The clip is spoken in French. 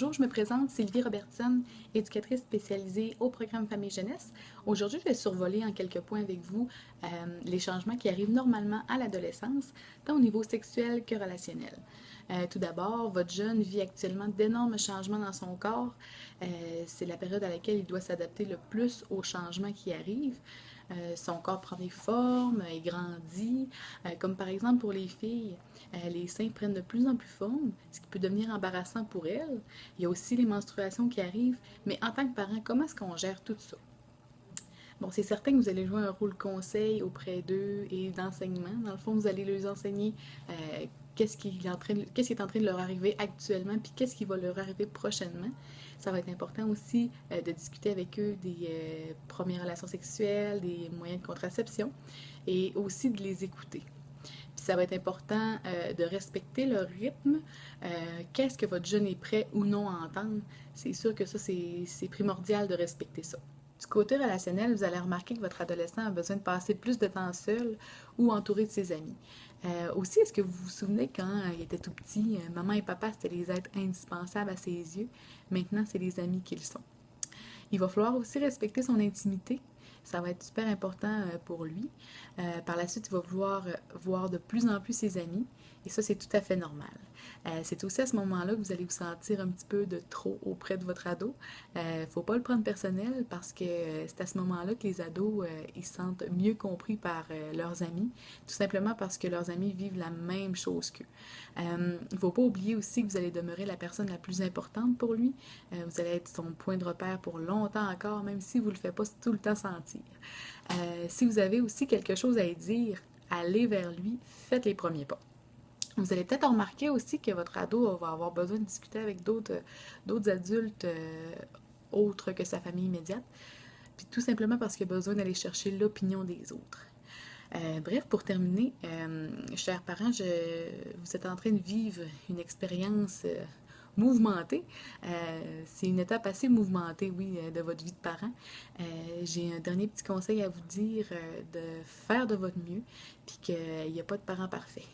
Bonjour, je me présente Sylvie Robertson, éducatrice spécialisée au programme Famille Jeunesse. Aujourd'hui, je vais survoler en quelques points avec vous les changements qui arrivent normalement à l'adolescence, tant au niveau sexuel que relationnel. Tout d'abord, votre jeune vit actuellement d'énormes changements dans son corps. C'est la période à laquelle il doit s'adapter le plus aux changements qui arrivent. Son corps prend des formes, il grandit, comme par exemple pour les filles, les seins prennent de plus en plus forme, ce qui peut devenir embarrassant pour elles. Il y a aussi les menstruations qui arrivent, mais en tant que parent, comment est-ce qu'on gère tout ça? Bon, c'est certain que vous allez jouer un rôle conseil auprès d'eux et d'enseignement. Dans le fond, vous allez leur enseigner qu'est-ce qui est en train de leur arriver actuellement, puis qu'est-ce qui va leur arriver prochainement. Ça va être important aussi de discuter avec eux des premières relations sexuelles, des moyens de contraception, et aussi de les écouter. Puis ça va être important de respecter leur rythme. Qu'est-ce que votre jeune est prêt ou non à entendre? C'est sûr que ça, c'est primordial de respecter ça. Du côté relationnel, vous allez remarquer que votre adolescent a besoin de passer plus de temps seul ou entouré de ses amis. Aussi, est-ce que vous vous souvenez quand il était tout petit, maman et papa, c'était les êtres indispensables à ses yeux. Maintenant, c'est les amis qu'ils sont. Il va falloir aussi respecter son intimité. Ça va être super important pour lui. Par la suite, il va vouloir voir de plus en plus ses amis. Et ça, c'est tout à fait normal. C'est aussi à ce moment-là que vous allez vous sentir un petit peu de trop auprès de votre ado. Faut pas le prendre personnel parce que c'est à ce moment-là que les ados ils se sentent mieux compris par leurs amis, tout simplement parce que leurs amis vivent la même chose qu'eux. Il faut pas oublier aussi que vous allez demeurer la personne la plus importante pour lui. Vous allez être son point de repère pour longtemps encore, même si vous ne le faites pas tout le temps sentir. Si vous avez aussi quelque chose à lui dire, allez vers lui, faites les premiers pas. Vous allez peut-être remarquer aussi que votre ado va avoir besoin de discuter avec d'autres adultes autres que sa famille immédiate, puis tout simplement parce qu'il a besoin d'aller chercher l'opinion des autres. Bref, pour terminer, chers parents, vous êtes en train de vivre une expérience mouvementée. C'est une étape assez mouvementée, oui, de votre vie de parent. J'ai un dernier petit conseil à vous dire de faire de votre mieux, puis qu'il n'y a pas de parent parfait.